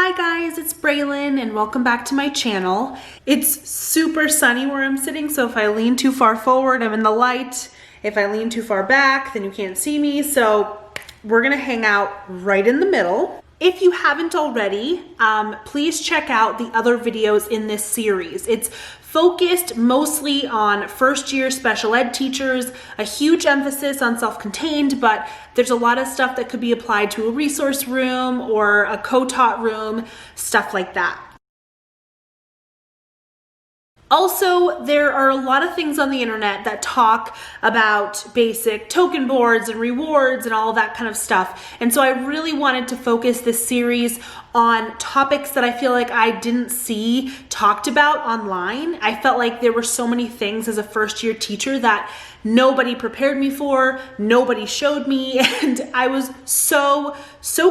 Hi guys, it's Braylon and welcome back to my channel. It's super sunny where I'm sitting, so if I lean too far forward, I'm in the light. If I lean too far back, then you can't see me, so we're gonna hang out right in the middle. If you haven't already, please check out the other videos in this series. It's focused mostly on first-year special ed teachers, a huge emphasis on self-contained, but there's a lot of stuff that could be applied to a resource room or a co-taught room, stuff like that. Also, there are a lot of things on the internet that talk about basic token boards and rewards and all that kind of stuff. And so I really wanted to focus this series on topics that I feel like I didn't see talked about online. I felt like there were so many things as a first-year teacher that nobody prepared me for, nobody showed me, and I was so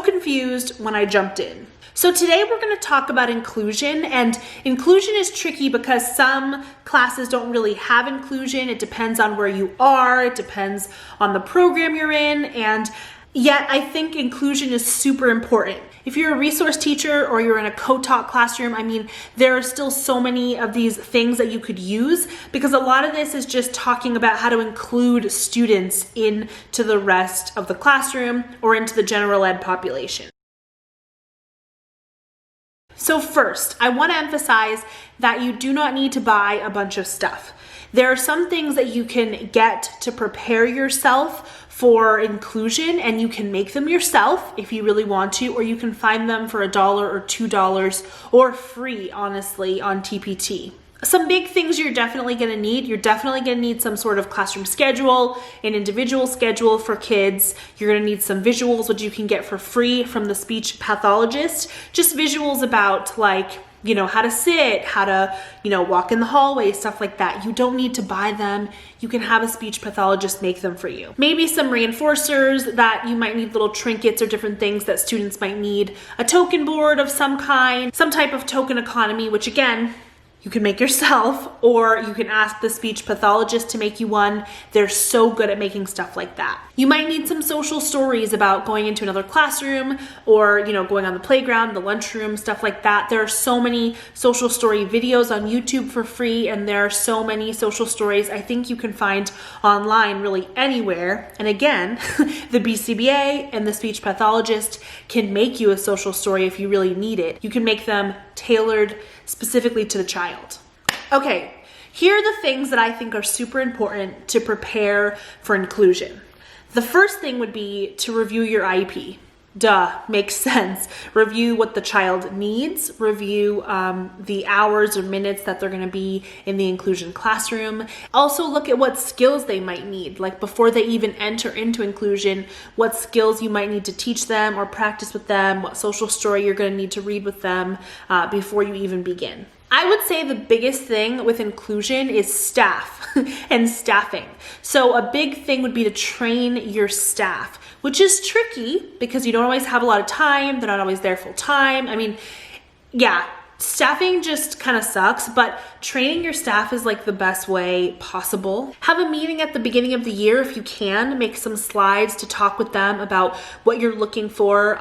confused when I jumped in. So today we're going to talk about inclusion, and inclusion is tricky because some classes don't really have inclusion. It depends on where you are, it depends on the program you're in, and yet I think inclusion is super important. If you're a resource teacher or you're in a co-taught classroom, I mean, there are still so many of these things that you could use because a lot of this is just talking about how to include students into the rest of the classroom or into the general ed population. So first, I want to emphasize that you do not need to buy a bunch of stuff. There are some things that you can get to prepare yourself for inclusion, and you can make them yourself if you really want to, or you can find them for $1 or $2 or free, honestly, on TPT. Some big things you're definitely going to need. You're definitely going to need some sort of classroom schedule, an individual schedule for kids. You're going to need some visuals, which you can get for free from the speech pathologist. Just visuals about how to sit, how to, walk in the hallway, stuff like that. You don't need to buy them. You can have a speech pathologist make them for you. Maybe some reinforcers that you might need, little trinkets or different things that students might need. A token board of some kind, some type of token economy, which again, you can make yourself, or you can ask the speech pathologist to make you one. They're so good at making stuff like that. You might need some social stories about going into another classroom or, going on the playground, the lunchroom, stuff like that. There are so many social story videos on YouTube for free, and there are so many social stories I think you can find online really anywhere. And again, the BCBA and the speech pathologist can make you a social story if you really need it. You can make them tailored specifically to the child. Okay, here are the things that I think are super important to prepare for inclusion. The first thing would be to review your IEP. Duh, makes sense. Review what the child needs, review the hours or minutes that they're gonna be in the inclusion classroom. Also look at what skills they might need, like before they even enter into inclusion, what skills you might need to teach them or practice with them, what social story you're gonna need to read with them before you even begin. I would say the biggest thing with inclusion is staff and staffing. So a big thing would be to train your staff, which is tricky because you don't always have a lot of time. They're not always there full time. I mean, yeah, staffing just kind of sucks, but training your staff is like the best way possible. Have a meeting at the beginning of the year if you can. Make some slides to talk with them about what you're looking for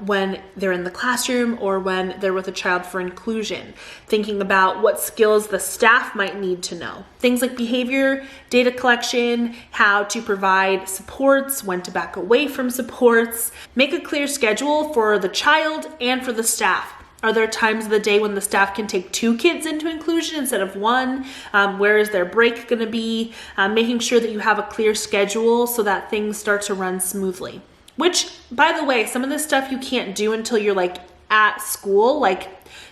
when they're in the classroom or when they're with a child for inclusion. Thinking about what skills the staff might need to know. Things like behavior, data collection, how to provide supports, when to back away from supports. Make a clear schedule for the child and for the staff. Are there times of the day when the staff can take 2 kids into inclusion instead of 1? Where is their break going to be? Making sure that you have a clear schedule so that things start to run smoothly. Which, by the way, some of this stuff you can't do until you're at school,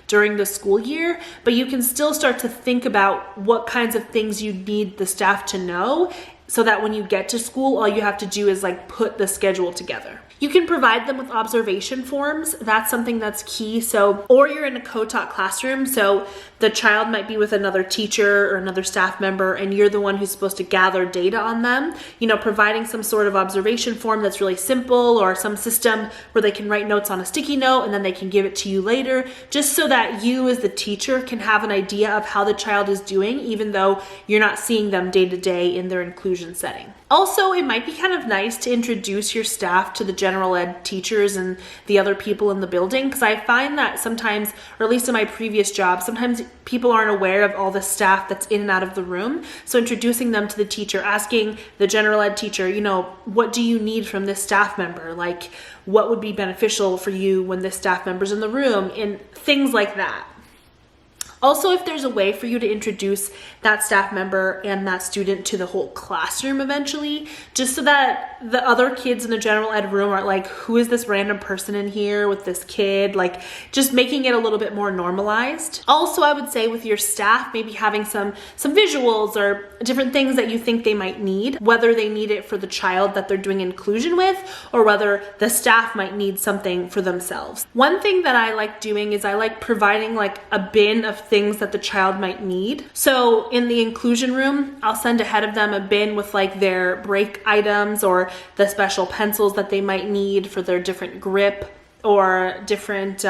during the school year, but you can still start to think about what kinds of things you need the staff to know so that when you get to school, all you have to do is put the schedule together. You can provide them with observation forms. That's something that's key. Or you're in a co-taught classroom, so the child might be with another teacher or another staff member, and you're the one who's supposed to gather data on them. Providing some sort of observation form that's really simple, or some system where they can write notes on a sticky note and then they can give it to you later, just so that you as the teacher can have an idea of how the child is doing, even though you're not seeing them day to day in their inclusion inclusion setting. Also, it might be kind of nice to introduce your staff to the general ed teachers and the other people in the building, because I find that sometimes, or at least in my previous job, sometimes people aren't aware of all the staff that's in and out of the room. So introducing them to the teacher, asking the general ed teacher, what do you need from this staff member? Like, what would be beneficial for you when this staff member's in the room, and things like that. Also, if there's a way for you to introduce that staff member and that student to the whole classroom eventually, just so that the other kids in the general ed room aren't like, who is this random person in here with this kid? Like, just making it a little bit more normalized. Also, I would say with your staff, maybe having some visuals or different things that you think they might need, whether they need it for the child that they're doing inclusion with, or whether the staff might need something for themselves. One thing that I like doing is I like providing like a bin of things that the child might need. So in the inclusion room, I'll send ahead of them a bin with like their break items or the special pencils that they might need for their different grip, or different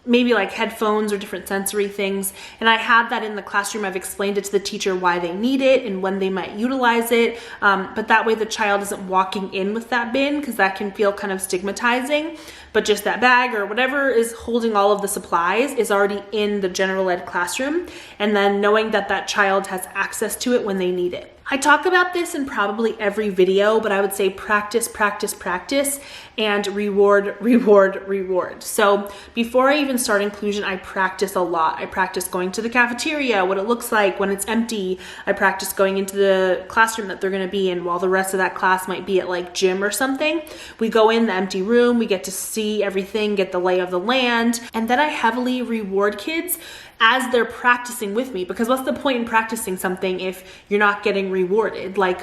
maybe like headphones or different sensory things. And I have that in the classroom. I've explained it to the teacher why they need it and when they might utilize it. But that way the child isn't walking in with that bin, because that can feel kind of stigmatizing. But just that bag or whatever is holding all of the supplies is already in the general ed classroom. And then knowing that that child has access to it when they need it. I talk about this in probably every video, but I would say practice, practice, practice, and reward, reward, reward. So before I even start inclusion, I practice a lot. I practice going to the cafeteria, what it looks like when it's empty. I practice going into the classroom that they're gonna be in while the rest of that class might be at like gym or something. We go in the empty room, we get to see everything, get the lay of the land, and then I heavily reward kids as they're practicing with me, because what's the point in practicing something if you're not getting rewarded? Like,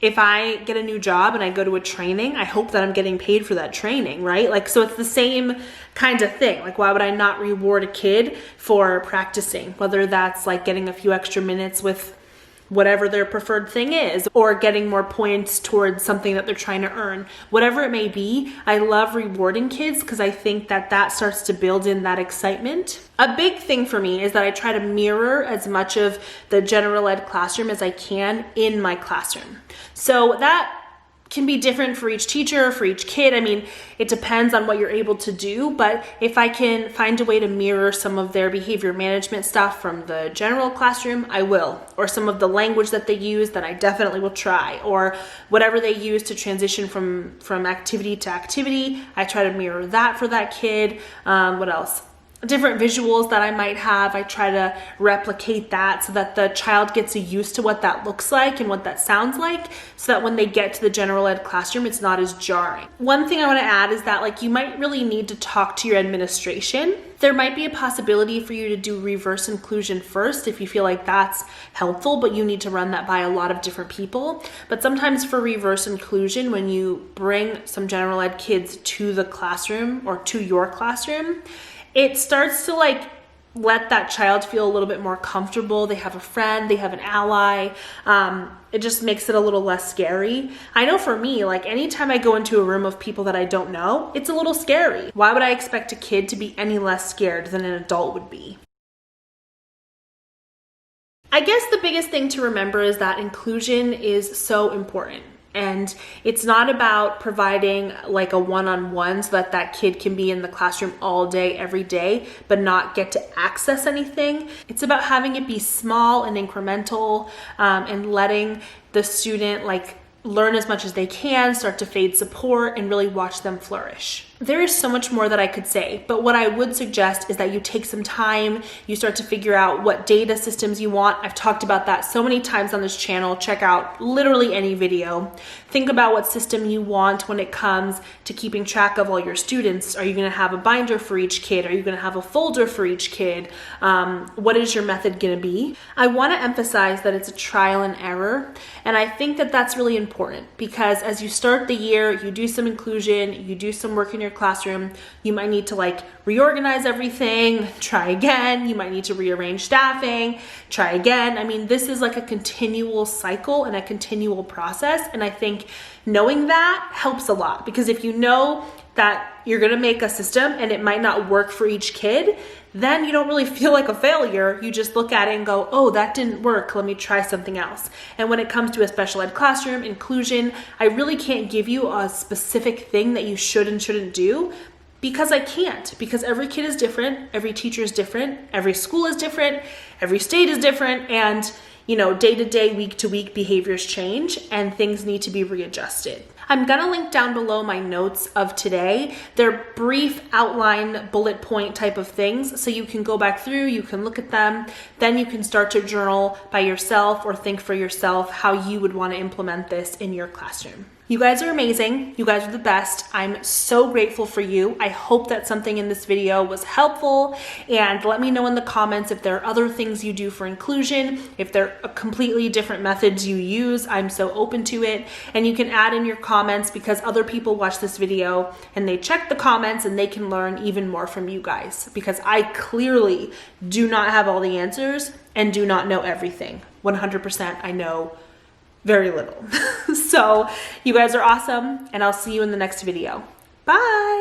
if I get a new job and I go to a training, I hope that I'm getting paid for that training, right? Like, so it's the same kind of thing. Like, why would I not reward a kid for practicing? Whether that's like getting a few extra minutes with whatever their preferred thing is, or getting more points towards something that they're trying to earn, whatever it may be. I love rewarding kids because I think that that starts to build in that excitement. A big thing for me is that I try to mirror as much of the general ed classroom as I can in my classroom. So that can be different for each teacher, for each kid. I mean, it depends on what you're able to do, but if I can find a way to mirror some of their behavior management stuff from the general classroom, I will. Or some of the language that they use, that I definitely will try. Or whatever they use to transition from activity to activity, I try to mirror that for that kid. What else? Different visuals that I might have, I try to replicate that so that the child gets used to what that looks like and what that sounds like, so that when they get to the general ed classroom, it's not as jarring. One thing I want to add is that like you might really need to talk to your administration. There might be a possibility for you to do reverse inclusion first if you feel like that's helpful, but you need to run that by a lot of different people. But sometimes for reverse inclusion, when you bring some general ed kids to the classroom or to your classroom, it starts to like let that child feel a little bit more comfortable. They have a friend, they have an ally. It just makes it a little less scary. I know for me, like anytime I go into a room of people that I don't know, it's a little scary. Why would I expect a kid to be any less scared than an adult would be? I guess the biggest thing to remember is that inclusion is so important. And it's not about providing like a one-on-one so that that kid can be in the classroom all day, every day, but not get to access anything. It's about having it be small and incremental, and letting the student like learn as much as they can, start to fade support, and really watch them flourish. There is so much more that I could say, but what I would suggest is that you take some time, you start to figure out what data systems you want. I've talked about that so many times on this channel. Check out literally any video. Think about what system you want when it comes to keeping track of all your students. Are you gonna have a binder for each kid? Are you gonna have a folder for each kid? What is your method gonna be? I wanna emphasize that it's a trial and error, and I think that that's really important because as you start the year, you do some inclusion, you do some work in your classroom, you might need to like reorganize everything, try again, you might need to rearrange staffing, try again. I mean, this is like a continual cycle and a continual process, and I think knowing that helps a lot because if you know that you're gonna make a system and it might not work for each kid, then you don't really feel like a failure. You just look at it and go, oh, that didn't work, let me try something else. And when it comes to a special ed classroom, inclusion, I really can't give you a specific thing that you should and shouldn't do, because I can't, because every kid is different, every teacher is different, every school is different, every state is different, and day to day, week to week behaviors change and things need to be readjusted. I'm gonna link down below my notes of today. They're brief outline bullet point type of things, so you can go back through, you can look at them, then you can start to journal by yourself or think for yourself how you would want to implement this in your classroom. You guys are amazing. You guys are the best. I'm so grateful for you. I hope that something in this video was helpful, and let me know in the comments if there are other things you do for inclusion, if there are completely different methods you use. I'm so open to it, and you can add in your comments because other people watch this video and they check the comments and they can learn even more from you guys, because I clearly do not have all the answers and do not know everything. 100% I know very little. So you guys are awesome, and I'll see you in the next video. Bye.